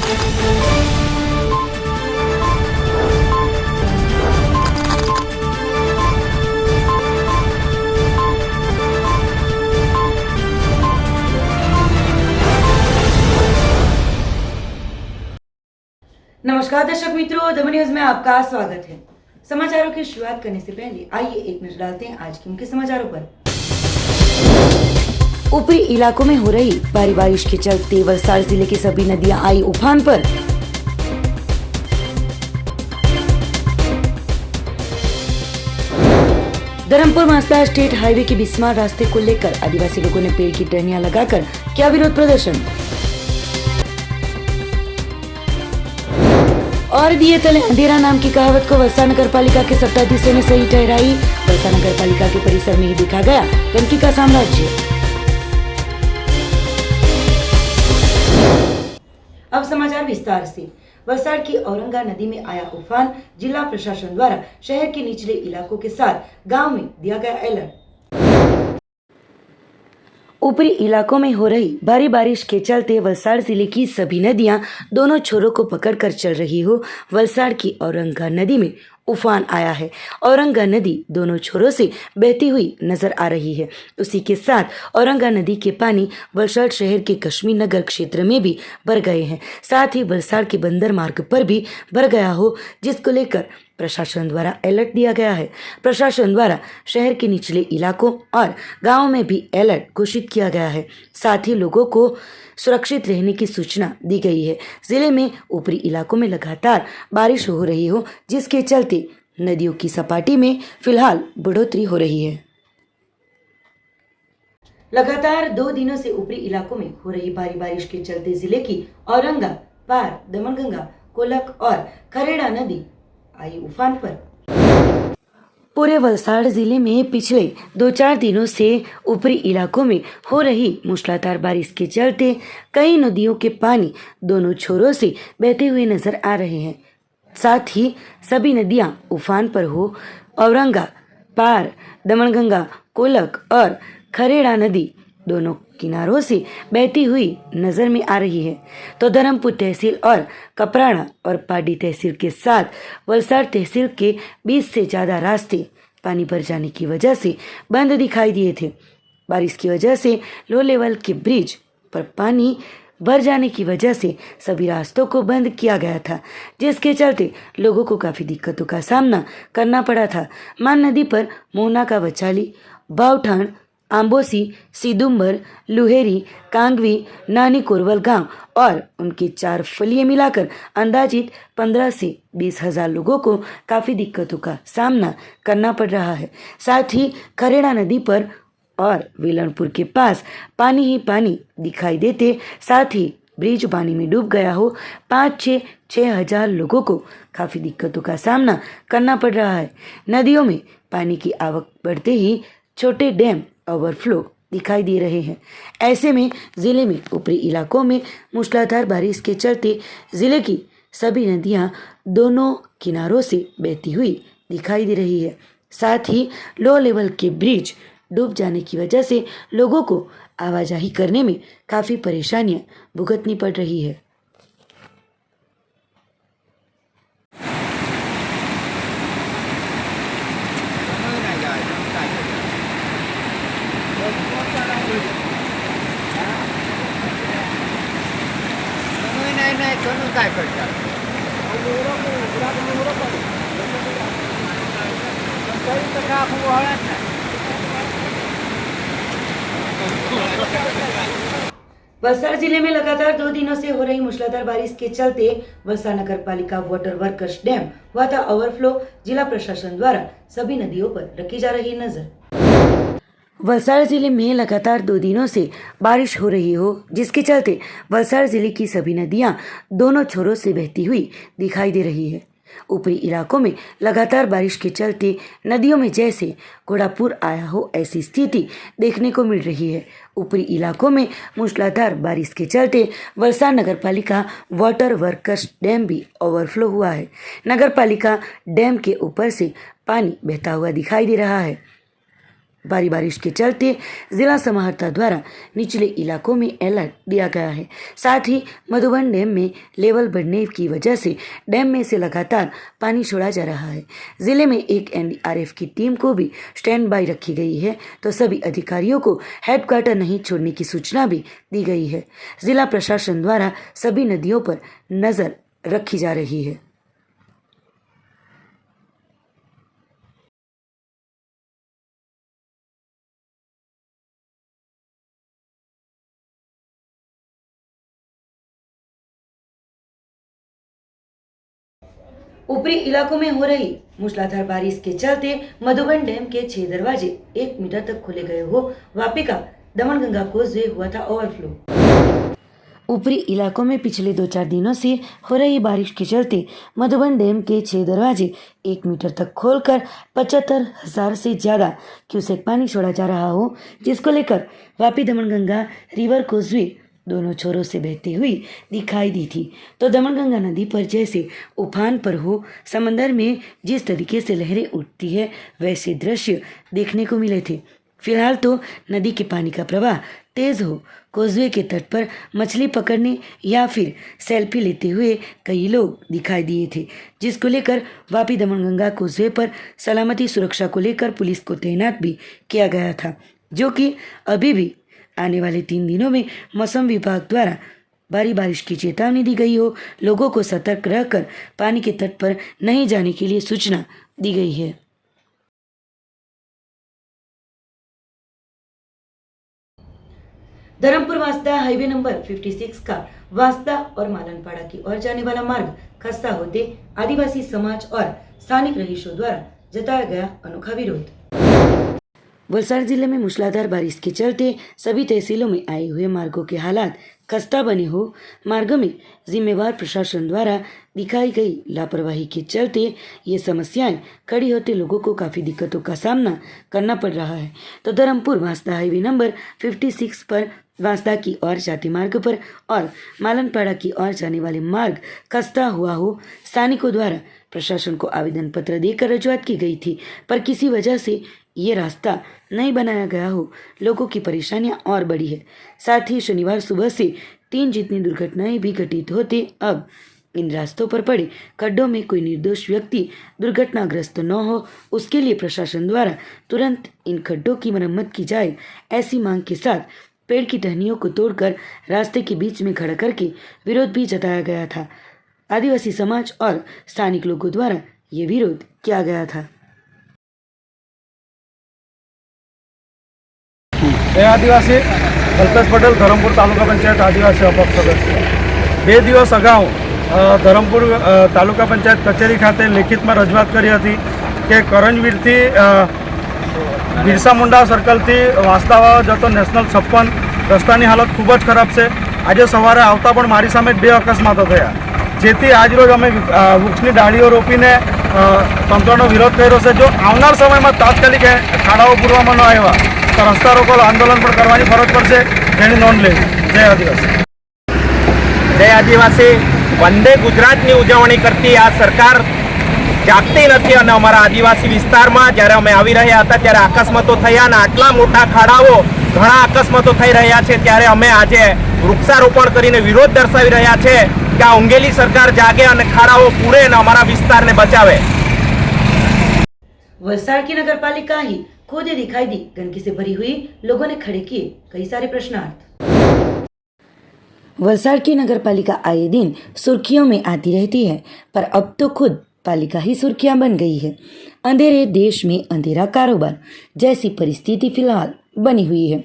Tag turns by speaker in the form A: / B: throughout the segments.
A: नमस्कार दर्शक मित्रों, दमन न्यूज में आपका स्वागत है। समाचारों की शुरुआत करने से पहले आइए एक नजर डालते हैं आज के मुख्य समाचारों पर। ऊपरी इलाकों में हो रही भारी बारिश के चलते वलसाड़ जिले की सभी नदियां आई उफान पर। धर्मपुर मांसला स्टेट हाईवे के बिस्मार रास्ते को लेकर आदिवासी लोगों ने पेड़ की टहनियां लगाकर किया विरोध प्रदर्शन। और दिए तले अंधेरा नाम की कहावत को वलसाड़ नगर पालिका के सत्ताधीशों ने सही ठहराई। वलसाड़ नगर पालिका के परिसर में ही देखा गया गंदगी का साम्राज्य। अब समाचार विस्तार से। वलसाड़ की औरंगा नदी में आया उफान। जिला प्रशासन द्वारा शहर के निचले इलाकों के साथ गांव में दिया गया अलर्ट। ऊपरी इलाकों में हो रही भारी बारिश के चलते वलसाड़ जिले की सभी नदियां दोनों छोरों को पकड़कर चल रही हो। वलसाड़ की औरंगा नदी में उफान आया है। औरंगा नदी दोनों छोरों से बहती हुई नजर आ रही है। उसी के साथ औरंगा नदी के पानी वलसाड़ शहर के कश्मीर नगर क्षेत्र में भी भर गए हैं। साथ ही वलसाड़ के बंदर मार्ग पर भी भर गया हो, जिसको लेकर प्रशासन द्वारा अलर्ट दिया गया है। प्रशासन द्वारा शहर के निचले इलाकों और गांवों में भी अलर्ट घोषित किया गया है। साथ ही लोगों को सुरक्षित रहने की सूचना दी गई है। जिले में ऊपरी इलाकों में लगातार बारिश हो रही हो, जिसके चलते नदियों की सपाटी में फिलहाल बढ़ोतरी हो रही है। लगातार 2 दिनों से ऊपरी इलाकों में हो रही भारी बारिश के चलते जिले की औरंगा, पार, दमनगंगा, कोलक और खरेड़ा नदी आई उफान पर। पूरे वलसाड़ जिले में पिछले 2-4 दिनों से ऊपरी इलाकों में हो रही मूसलाधार बारिश के चलते कई नदियों के पानी दोनों छोरों से बहते हुए नजर आ रहे हैं। साथ ही सभी नदियां उफान पर हो। औरंगा, पार, दमनगंगा, कोलक और खरेड़ा नदी दोनों किनारों से बहती हुई नजर में आ रही है। तो धर्मपुर तहसील और कपराड़ा और पाडी तहसील के साथ वलसाड़ तहसील के 20 से ज़्यादा रास्ते पानी भर जाने की वजह से बंद दिखाई दिए थे। बारिश की वजह से लो लेवल के ब्रिज पर पानी भर जाने की वजह से सभी रास्तों को बंद किया गया था, जिसके चलते लोगों को काफ़ी दिक्कतों का सामना करना पड़ा था। मान नदी पर मोहना का बचाली, बावठान, आंबोसी, सिदुम्बर, लुहेरी, कांगवी, नानी कोरवल गांव और उनके 4 फलिए मिलाकर अंदाजित 15 से 20 हज़ार लोगों को काफ़ी दिक्कतों का सामना करना पड़ रहा है। साथ ही खरेड़ा नदी पर और वेलनपुर के पास पानी ही पानी दिखाई देते, साथ ही ब्रिज पानी में डूब गया हो। 5-6 हज़ार लोगों को काफ़ी दिक्कतों का सामना करना पड़ रहा है। नदियों में पानी की आवक बढ़ते ही छोटे डैम ओवरफ्लो दिखाई दे रहे हैं। ऐसे में ज़िले में ऊपरी इलाकों में मूसलाधार बारिश के चलते ज़िले की सभी नदियां दोनों किनारों से बहती हुई दिखाई दे रही है। साथ ही लो लेवल के ब्रिज डूब जाने की वजह से लोगों को आवाजाही करने में काफ़ी परेशानियां भुगतनी पड़ रही है।
B: काय करतात
A: वलसाड़ जिले में लगातार 2 दिनों से हो रही मूसलाधार बारिश के चलते वलसाड़ नगर पालिका वाटर वर्कर्स डैम हुआ था ओवरफ्लो। जिला प्रशासन द्वारा सभी नदियों पर रखी जा रही नजर। वलसाड़ जिले में लगातार 2 दिनों से बारिश हो रही हो, जिसके चलते वलसाड़ जिले की सभी नदियां दोनों छोरों से बहती हुई दिखाई दे रही है। ऊपरी इलाकों में लगातार बारिश के चलते नदियों में जैसे घोड़ापुर आया हो, ऐसी स्थिति देखने को मिल रही है। ऊपरी इलाकों में मूसलाधार बारिश के चलते वलसाड़ नगर पालिका वाटर वर्कर्स डैम भी ओवरफ्लो हुआ है। नगर पालिका डैम के ऊपर से पानी बहता हुआ दिखाई दे रहा है। भारी बारिश के चलते जिला समाहर्ता द्वारा निचले इलाकों में अलर्ट दिया गया है। साथ ही मधुबन डैम में लेवल बढ़ने की वजह से डैम में से लगातार पानी छोड़ा जा रहा है। जिले में एक एनडीआरएफ की टीम को भी स्टैंड बाई रखी गई है, तो सभी अधिकारियों को हेडक्वार्टर नहीं छोड़ने की सूचना भी दी गई है। जिला प्रशासन द्वारा सभी नदियों पर नजर रखी जा रही है। ऊपरी इलाकों में हो रही मूसलाधार बारिश के चलते मधुबन डैम के 6 दरवाजे 1 मीटर तक खोले गए हो। वापी का दमनगंगा कोसवे हुआ था ओवरफ्लो। ऊपरी इलाकों में पिछले 2-4 दिनों से हो रही बारिश के चलते मधुबन डैम के 6 दरवाजे 1 मीटर तक खोलकर 75,000 से ज़्यादा क्यूसेक पानी छोड़ा जा रहा हो, जिसको लेकर वापी दमनगंगा रिवर कोसवे दोनों छोरों से बहती हुई दिखाई दी थी। तो दमनगंगा नदी पर जैसे उफान पर हो, समंदर में जिस तरीके से लहरें उठती है, वैसे दृश्य देखने को मिले थे। फिलहाल तो नदी के पानी का प्रवाह तेज हो कोसवे के तट पर मछली पकड़ने या फिर सेल्फी लेते हुए कई लोग दिखाई दिए थे, जिसको लेकर वापी दमनगंगा कोसवे पर सलामती सुरक्षा को लेकर पुलिस को तैनात भी किया गया था, जो कि अभी भी आने वाले 3 दिनों में मौसम विभाग द्वारा भारी बारिश की चेतावनी दी गई हो। लोगों को सतर्क रहकर पानी के तट पर नहीं जाने के लिए सूचना दी गई है। धर्मपुर वास्ता हाईवे नंबर 56 का वास्ता और मालनपाड़ा की ओर जाने वाला मार्ग खस्ता होते आदिवासी समाज और स्थानिक रहीशों द्वारा जताया गया अनोखा विरोध। वलसाड़ जिले में मूसलाधार बारिश के चलते सभी तहसीलों में आए हुए मार्गों के हालात खस्ता बने हो। मार्गों में जिम्मेवार प्रशासन द्वारा दिखाई गई लापरवाही के चलते ये समस्याएं खड़ी होते लोगों को काफ़ी दिक्कतों का सामना करना पड़ रहा है। तो धर्मपुर वास्ता हाईवे नंबर 56 पर वास्ता की ओर जाते मार्ग पर और मालनपाड़ा की ओर जाने वाले मार्ग खस्ता हुआ हो। स्थानिकों द्वारा प्रशासन को आवेदन पत्र देकर रजूआत की गई थी, पर किसी वजह से ये रास्ता नहीं बनाया गया हो। लोगों की परेशानियां और बढ़ी है। साथ ही शनिवार सुबह से 3 जितनी दुर्घटनाएं भी घटित होते अब इन रास्तों पर पड़े खड्डों में कोई निर्दोष व्यक्ति दुर्घटनाग्रस्त न हो, उसके लिए प्रशासन द्वारा तुरंत इन खड्डों की मरम्मत की जाए, ऐसी मांग के साथ पेड़ की टहनियों को तोड़कर रास्ते के बीच में खड़ा करके विरोध भी जताया गया था। आदिवासी समाज और स्थानिक लोगों द्वारा ये विरोध किया गया था।
B: आदिवासी अल्पेश पटेल धरमपुर तालुका पंचायत आदिवासी अपक्ष सदस्य 2 દિવસ અગાઉ ધરમપુર તાલુકા પંચાયત કચેરી ખાતે લેખિતમાં રજૂઆત કરી હતી કે કરંજવીરથી બિરસા મુંડા સર્કલથી વાંસદા જતો નેશનલ 56 રસ્તાની હાલત ખૂબ જ ખરાબ છે। આજે સવારે આવતા પણ મારી સામે 2 અકસ્માતો થયા, જેથી આજરોજ અમે વૃક્ષની ડાળીઓ રોપીને તંત્રનો વિરોધ કર્યો છે। જો આવનાર સમયમાં તાત્કાલિક ખાડાઓ પૂરવામાં ન આવ્યા તો રસ્તા રોકો આંદોલન પણ કરવાની ફરજ પડશે, જેની નોંધ લેવી। જય આદિવાસી।
C: જય આદિવાસી। વંદે ગુજરાતની ઉજવણી કરતી આ સરકાર જાગતી નથી અને અમારા આદિવાસી વિસ્તારમાં જ્યારે અમે આવી રહ્યા હતા ત્યારે અકસ્માતો થયા અને આટલા મોટા ખાડાઓ ઘણા અકસ્માતો થઈ રહ્યા છે, ત્યારે અમે આજે વૃક્ષારોપણ કરીને વિરોધ દર્શાવી રહ્યા છે કે આ ઊંઘેલી સરકાર જાગે અને ખાડાઓ પૂરે અને અમારા વિસ્તારને બચાવે।
A: वलसाड़ की नगर पालिका ही खुद दिखाई दी गंदगी से भरी हुई, लोगों ने खड़े किए कई सारे प्रश्नार्थ। वलसाड़ की नगर पालिका आए दिन सुर्खियों में आती रहती है, पर अब तो खुद पालिका ही सुर्खियां बन गई है। अंधेरे देश में अंधेरा कारोबार जैसी परिस्थिति फिलहाल बनी हुई है।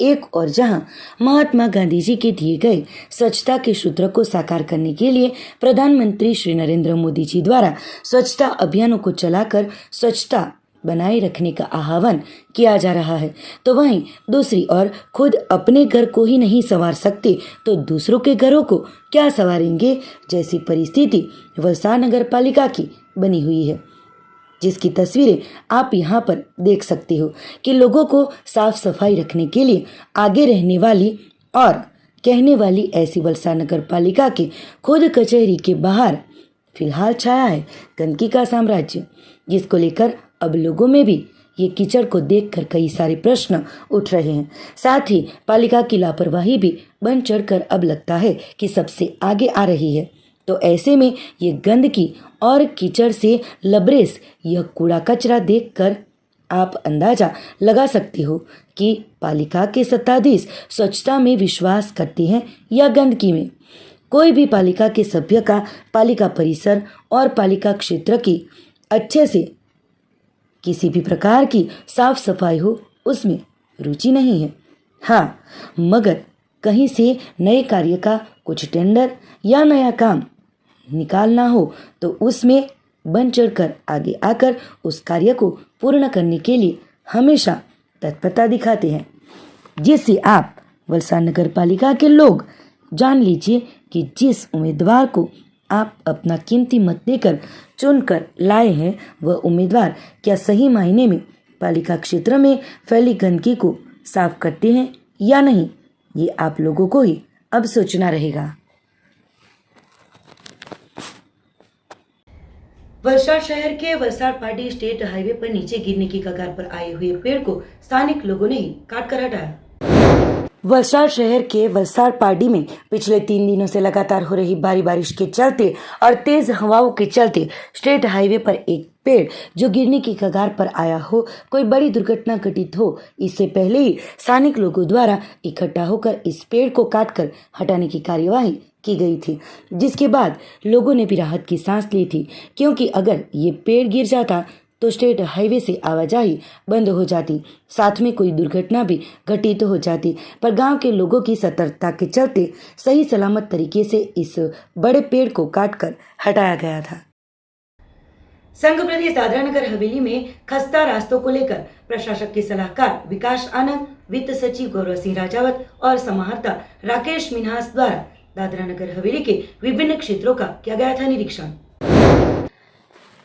A: एक और जहां महात्मा गांधी जी के दिए गए स्वच्छता के सूत्र को साकार करने के लिए प्रधानमंत्री श्री नरेंद्र मोदी जी द्वारा स्वच्छता अभियानों को चलाकर स्वच्छता बनाए रखने का आह्वान किया जा रहा है, तो वहीं दूसरी ओर खुद अपने घर को ही नहीं संवार सकते तो दूसरों के घरों को क्या संवारेंगे जैसी परिस्थिति वलसाड़ नगर पालिका की बनी हुई है, जिसकी तस्वीरें आप यहाँ पर देख सकते हो कि लोगों को साफ सफाई रखने के लिए आगे रहने वाली और कहने वाली ऐसी वलसाड़ नगर पालिका के खुद कचहरी के बाहर फिलहाल छाया है गंदगी का साम्राज्य, जिसको लेकर अब लोगों में भी ये कीचड़ को देखकर कई सारे प्रश्न उठ रहे हैं। साथ ही पालिका की लापरवाही भी बढ़ चढ़कर अब लगता है कि सबसे आगे आ रही है। तो ऐसे में ये गंदगी और कीचड़ से लबरेज यह कूड़ा कचरा देखकर आप अंदाजा लगा सकते हो कि पालिका के सत्ताधीश स्वच्छता में विश्वास करते हैं या गंदगी में। कोई भी पालिका के सभ्य का पालिका परिसर और पालिका क्षेत्र की अच्छे से किसी भी प्रकार की साफ सफाई हो उसमें रुचि नहीं है। हाँ, मगर कहीं से नए कार्य का कुछ टेंडर या नया काम निकालना हो तो उसमें बढ़ चढ़कर आगे आकर उस कार्य को पूर्ण करने के लिए हमेशा तत्परता दिखाते हैं, जिससे आप वलसाड नगर पालिका के लोग जान लीजिए कि जिस उम्मीदवार को आप अपना कीमती मत देकर चुनकर लाए हैं वह उम्मीदवार क्या सही मायने में पालिका क्षेत्र में फैली गंदगी को साफ करते हैं या नहीं, ये आप लोगों को ही अब सोचना रहेगा। वलसाड शहर के वलसाड पाटी स्टेट हाईवे पर नीचे गिरने की कगार पर आए हुए पेड़ को स्थानिक लोगों ने ही काट कर हटाया। वलसाड शहर के वलसाड पाटी में पिछले 3 दिनों से लगातार हो रही भारी बारिश के चलते और तेज हवाओं के चलते स्टेट हाईवे पर एक पेड़ जो गिरने की कगार पर आया हो, कोई बड़ी दुर्घटना घटित हो, इससे पहले ही स्थानिक लोगों द्वारा इकट्ठा होकर इस पेड़ को काटकर हटाने की कार्यवाही की गई थी, जिसके बाद लोगों ने भी राहत की सांस ली थी, क्योंकि अगर ये पेड़ गिर जाता तो स्टेट हाईवे से आवाजाही बंद हो जाती, साथ में कोई दुर्घटना भी घटित हो जाती। पर गांव के लोगों की सतर्कता के चलते सही सलामत तरीके से इस बड़े पेड़ को काटकर हटाया गया था। संघ प्रदेश दादरा नगर हवेली में खस्ता रास्तों को लेकर प्रशासक के सलाहकार विकास आनंद, वित्त सचिव गौरव सिंह राजावत और समाहर्ता राकेश मिन्हास द्वारा दादरा नगर हवेली के विभिन्न क्षेत्रों का किया गया था निरीक्षण।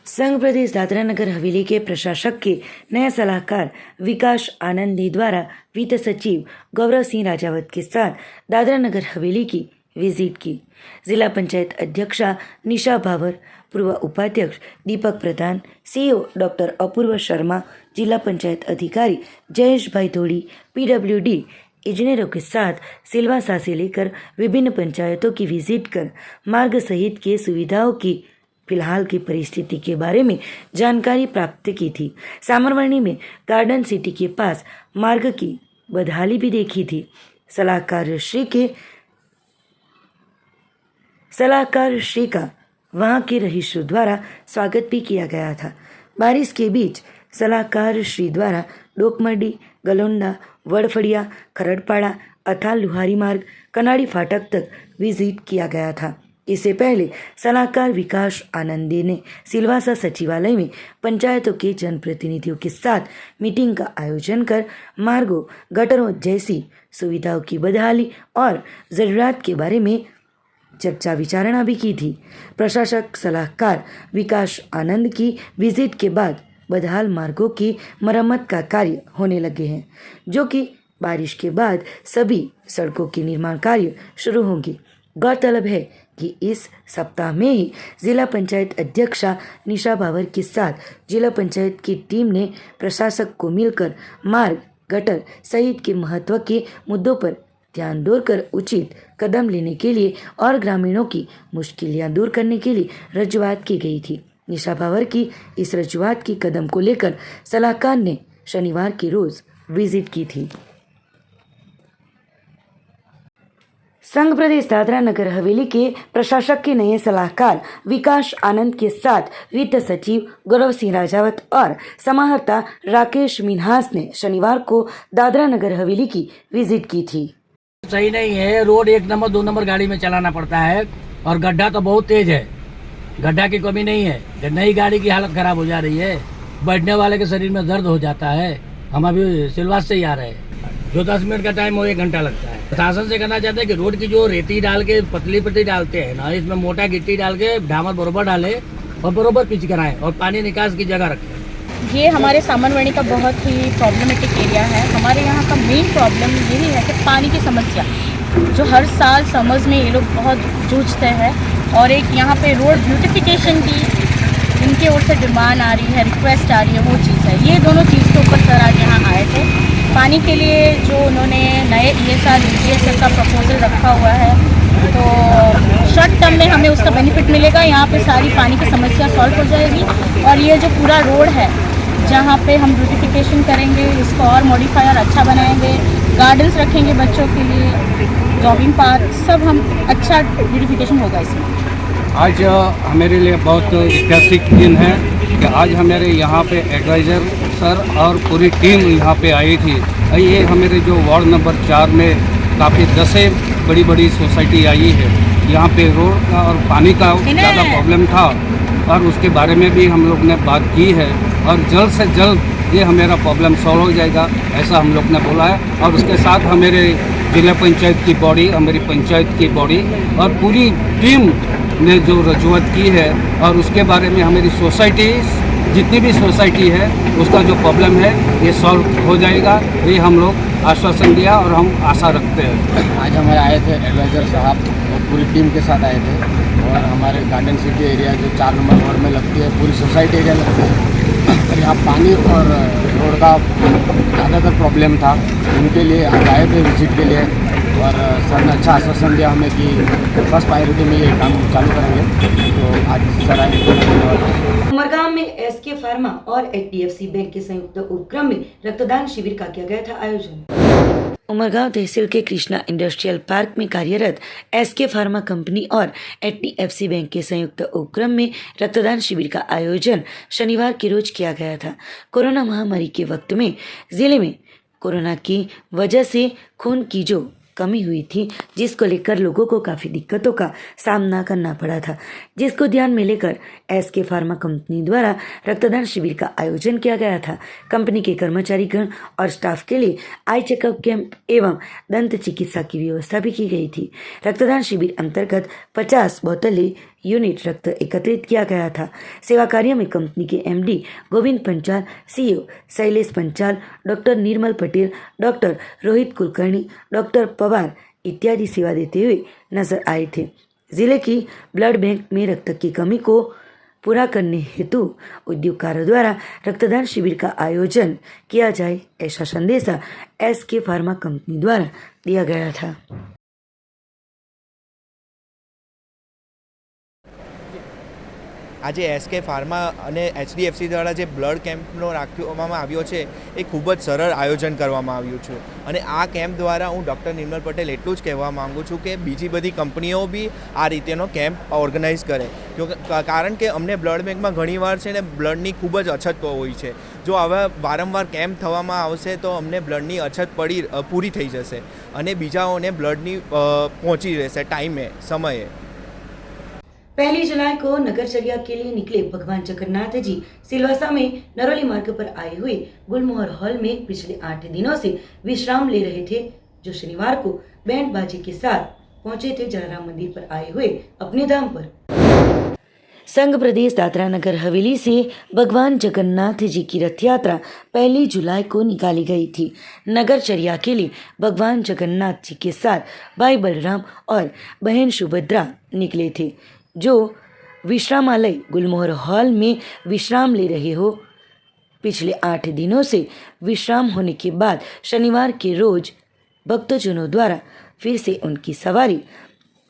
A: संघ प्रदेश दादरा नगर हवेली के प्रशासक के नए सलाहकार विकास आनंदी द्वारा वित्त सचिव गौरव सिंह राजावत के साथ दादरा नगर हवेली की विजिट की। जिला पंचायत अध्यक्षा निशा भावर, पूर्व उपाध्यक्ष दीपक प्रधान, सीईओ डॉक्टर अपूर्व शर्मा, जिला पंचायत अधिकारी जयेश भाई धोड़ी, पीडब्ल्यूडी इंजीनियरों के साथ सिलवासा से लेकर विभिन्न पंचायतों की विजिट कर मार्ग सहित के सुविधाओं की फिलहाल की परिस्थिति के बारे में जानकारी प्राप्त की थी। सामरवर्णी में गार्डन सिटी के पास मार्ग की बदहाली भी देखी थी। सलाहकार श्री का वहां के रहीशों द्वारा स्वागत भी किया गया था। बारिश के बीच सलाहकार श्री द्वारा डोकमडी, गलोंडा, वड़फड़िया, खरड़पाड़ा, अथाल लुहारी मार्ग, कनाड़ी फाटक तक विजिट किया गया था। इससे पहले सलाहकार विकास आनंदी ने सिलवासा सचिवालय में पंचायतों के जनप्रतिनिधियों के साथ मीटिंग का आयोजन कर मार्गों, गटरों जैसी सुविधाओं की बदहाली और ज़रूरत के बारे में चर्चा विचारणा भी की थी। प्रशासक सलाहकार विकास आनंद की विजिट के बाद बदहाल मार्गों की मरम्मत का कार्य होने लगे हैं, जो कि बारिश के बाद सभी सड़कों के निर्माण कार्य शुरू होंगे। गौरतलब है कि इस सप्ताह में ही जिला पंचायत अध्यक्षा निशा भावर के साथ जिला पंचायत की टीम ने प्रशासक को मिलकर मार्ग, गटर सहित के महत्व के मुद्दों पर ध्यान देकर उचित कदम लेने के लिए और ग्रामीणों की मुश्किलें दूर करने के लिए रजूआत की गई थी। निशा भावर की इस रजूआत की कदम को लेकर सलाहकार ने शनिवार के रोज विजिट की थी। संघ प्रदेश दादरा नगर हवेली के प्रशासक के नए सलाहकार विकास आनंद के साथ वित्त सचिव गौरव सिंह राजावत और समाहर्ता राकेश मिन्हास ने शनिवार को दादरा नगर हवेली की विजिट की थी।
D: सही नहीं है, रोड 1 नंबर 2 नंबर गाड़ी में चलाना पड़ता है और गड्ढा तो बहुत तेज है। गड्ढा की कमी नहीं है, नई गाड़ी की हालत खराब हो जा रही है, बैठने वाले के शरीर में दर्द हो जाता है। हम अभी सिलवास से ही आ रहे हैं, जो 10 मिनट का टाइम हो 1 घंटा लगता है। प्रशासन से कहना चाहते हैं कि रोड की जो रेती डाल के पतली डालते हैं ना, इसमें मोटा गिट्टी डाल के ढामर बरोबर डाले और बरोबर पिच कराएं और पानी निकास की जगह रखें।
E: ये हमारे सामरवर्णी का बहुत ही प्रॉब्लमेटिक एरिया है। हमारे यहाँ का मेन प्रॉब्लम यही है कि पानी की समस्या, जो हर साल समर्स में ये लोग बहुत जूझते हैं। और एक यहाँ पे रोड ब्यूटिफिकेशन की इनके ओर से डिमांड आ रही है, रिक्वेस्ट आ रही है, वो चीज़ है। ये दोनों चीज़ के ऊपर सर आज यहाँ आए थे। पानी के लिए जो उन्होंने नए ESR UGSL का प्रपोजल रखा हुआ है, तो शॉर्ट टर्म में हमें उसका बेनिफिट मिलेगा। यहाँ पे सारी पानी की समस्या सॉल्व हो जाएगी। और ये जो पूरा रोड है जहाँ पे हम ब्यूटिफिकेशन करेंगे, इसको और मॉडिफायर अच्छा बनाएंगे, गार्डन्स रखेंगे बच्चों के लिए, जॉगिंग पार्क, सब हम अच्छा ब्यूटिफिकेशन होगा इसमें।
F: आज हमारे लिए बहुत ऐतिहासिक दिन है कि आज हमारे यहाँ पे एडवाइज़र सर और पूरी टीम यहाँ पे आई थी। ये हमारे जो वार्ड नंबर 4 में काफ़ी 10 बड़ी बड़ी सोसाइटी आई है। यहाँ पे रोड का और पानी का ज़्यादा प्रॉब्लम था और उसके बारे में भी हम लोग ने बात की है और जल्द से जल्द ये हमारा प्रॉब्लम सॉल्व हो जाएगा, ऐसा हम लोग ने बोला है। और उसके साथ हमारे जिला पंचायत की बॉडी, हमारी पंचायत की बॉडी और पूरी टीम ने जो रजूआत की है और उसके बारे में हमारी सोसाइटी, जितनी भी सोसाइटी है उसका जो प्रॉब्लम है ये सॉल्व हो जाएगा, ये हम लोग आश्वासन दिया और हम आशा रखते हैं।
G: आज हमारे आए थे एडवाइज़र साहब और पूरी टीम के साथ आए थे और हमारे गार्डन सिटी एरिया जो 4 नंबर वार्ड में लगती है, पूरी सोसाइटी एरिया लगती है और यहाँ पानी और रोड का ज़्यादातर प्रॉब्लम था। उनके लिए आज आए थे विजिट के लिए और सर ने अच्छा आश्वासन दिया हमें कि फर्स्ट प्रायोरिटी में ये काम चालू करेंगे। तो आज सर आए।
A: उमरगांव में SK फार्मा और HDFC बैंक के संयुक्त उपक्रम में रक्तदान शिविर का किया गया था आयोजन। उमरगांव तहसील के कृष्णा इंडस्ट्रियल पार्क में कार्यरत SK फार्मा कंपनी और HDFC बैंक के संयुक्त उपक्रम में रक्तदान शिविर का आयोजन शनिवार के रोज किया गया था। कोरोना महामारी के वक्त में जिले में कोरोना की वजह से खून की जो कमी हुई थी, जिसको लेकर लोगों को काफ़ी दिक्कतों का सामना करना पड़ा था, जिसको ध्यान में लेकर SK फार्मा कंपनी द्वारा रक्तदान शिविर का आयोजन किया गया था। कंपनी के कर्मचारीगण और स्टाफ के लिए आई चेकअप कैंप एवं दंत चिकित्सा की व्यवस्था भी की गई थी। रक्तदान शिविर अंतर्गत 50 बोतलें यूनिट रक्त एकत्रित किया गया था। सेवा कार्य में कंपनी के MD Govind Panchal, CEO Shailesh Panchal, doctor Nirmal Patel, doctor Rohit Kulkarni, doctor Pawar इत्यादि सेवा देते हुए नजर आए थे। जिले की ब्लड बैंक में रक्त की कमी को पूरा करने हेतु उद्योगकारों द्वारा रक्तदान शिविर का आयोजन किया जाए, ऐसा संदेशा SK फार्मा कंपनी द्वारा दिया गया था।
H: આજે SK ફાર્મા અને HDFC દ્વારા જે બ્લડ કેમ્પનો રાખવામાં આવ્યો છે એ ખૂબ જ સરળ આયોજન કરવામાં આવ્યું છે અને આ કેમ્પ દ્વારા હું ડૉક્ટર નિર્મલ પટેલ એટલું જ કહેવા માગું છું કે બીજી બધી કંપનીઓ બી આ રીતેનો કેમ્પ ઓર્ગેનાઇઝ કરે, કારણ કે અમને બ્લડ બેંકમાં ઘણીવાર છે ને બ્લડની ખૂબ જ અછત હોય છે। જો આવા વારંવાર કેમ્પ થવામાં આવશે તો અમને બ્લડની અછત પૂરી થઈ જશે અને બીજાઓને બ્લડની પહોંચી રહેશે ટાઈમે સમયે।
A: 1 जुलाई को नगरचर्या के लिए निकले भगवान जगन्नाथ जी सिलवासा में नरोली मार्ग पर आए हुए गुलमोहर हॉल में पिछले 8 दिनों से विश्राम ले रहे थे, जो शनिवार को बैंड बाजे के साथ पहुंचे थे जलाराम मंदिर पर आए हुए अपने धाम पर। संघ प्रदेश दादरा नगर हवेली से भगवान जगन्नाथ जी की रथ यात्रा 1 जुलाई को निकाली गई थी। नगरचर्या के लिए भगवान जगन्नाथ जी के साथ भाई बलराम और बहन सुभद्रा निकले थे, जो विश्रामालय गुलमोहर हॉल में विश्राम ले रहे हो। पिछले 8 दिनों से विश्राम होने के बाद शनिवार के रोज भक्तजनों द्वारा फिर से उनकी सवारी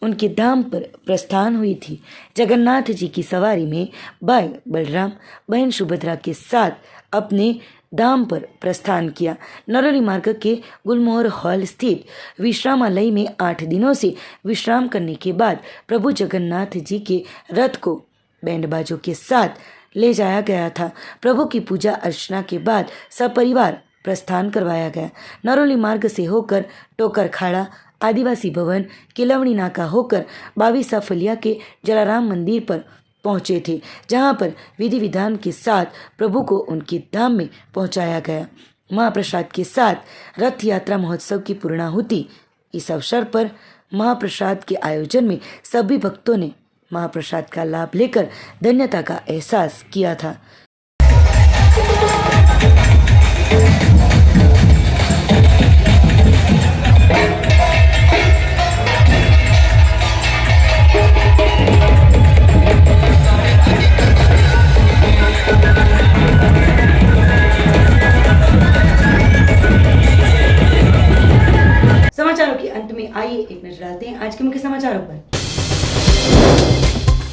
A: उनके धाम पर प्रस्थान हुई थी। जगन्नाथ जी की सवारी में भाई बलराम बहन सुभद्रा के साथ अपने धाम पर प्रस्थान किया। नरोली मार्ग के गुलमोहर हॉल स्थित विश्रामालय में 8 दिनों से विश्राम करने के बाद प्रभु जगन्नाथ जी के रथ को बैंड बाजों के साथ ले जाया गया था। प्रभु की पूजा अर्चना के बाद सपरिवार प्रस्थान करवाया गया। नरोली मार्ग से होकर टोकर खाड़ा, आदिवासी भवन, किलवनी नाका होकर 22 फलिया के जलाराम मंदिर पर पहुँचे थे, जहां पर विधि विधान के साथ प्रभु को उनके धाम में पहुंचाया गया। महाप्रसाद के साथ रथ यात्रा महोत्सव की पूर्णाहुति। इस अवसर पर महाप्रसाद के आयोजन में सभी भक्तों ने महाप्रसाद का लाभ लेकर धन्यता का एहसास किया था।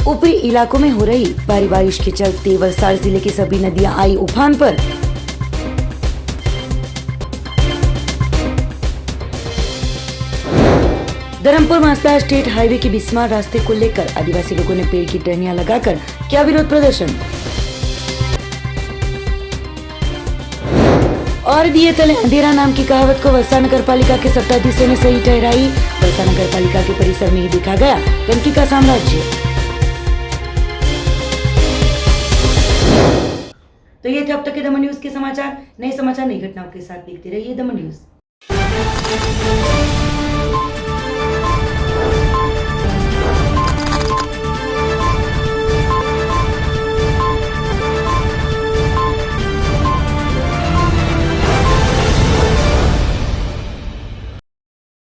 A: ऊपरी इलाकों में हो रही भारी बारिश के चलते वलसाड जिले की सभी नदियां आई उफान पर। धर्मपुर मासला स्टेट हाईवे के बिस्मार रास्ते को लेकर आदिवासी लोगों ने पेड़ की टहनियां लगाकर किया विरोध प्रदर्शन। और दिए तले अंधेरा नाम की कहावत को वलसाड नगर पालिका के सत्ताधीशों ने सही ठहराई। वलसाड नगर पालिका के परिसर में ही देखा गया गंदगी का साम्राज्य। तो ये थे अब तक के दमन न्यूज के समाचार। नए समाचार नई घटनाओं के साथ देखते रहिए दमन न्यूज।